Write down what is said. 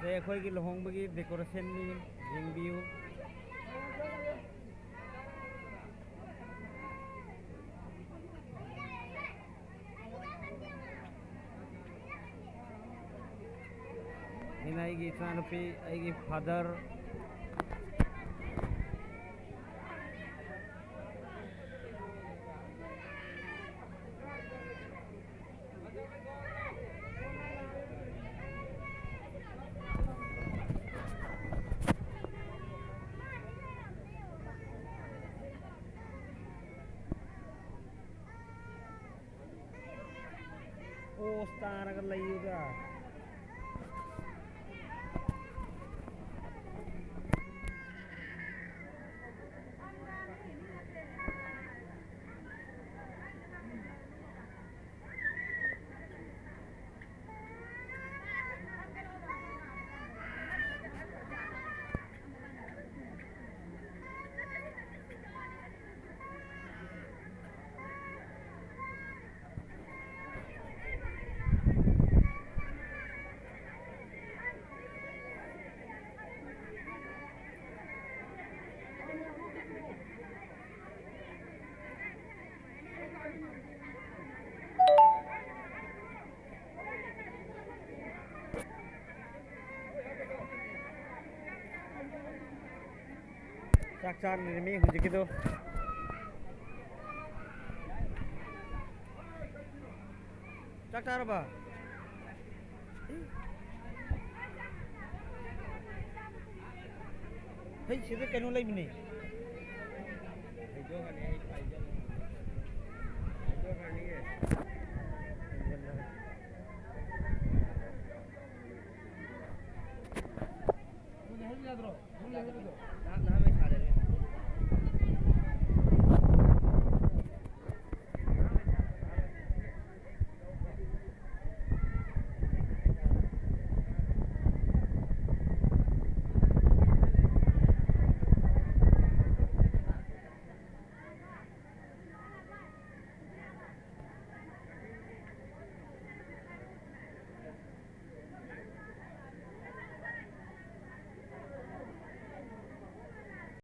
से अखोई लुहोंबगी डेकोरेशन नि जेंबियु इन आइगी इचानुपी आइगी फादर ओ स्टार अगर लईगा चाक निर्मी हुजिकिदो चाक चारबा hey sida kanu lay bini ayo kan ai ayo kan ni mun hai jadro mun hai jadro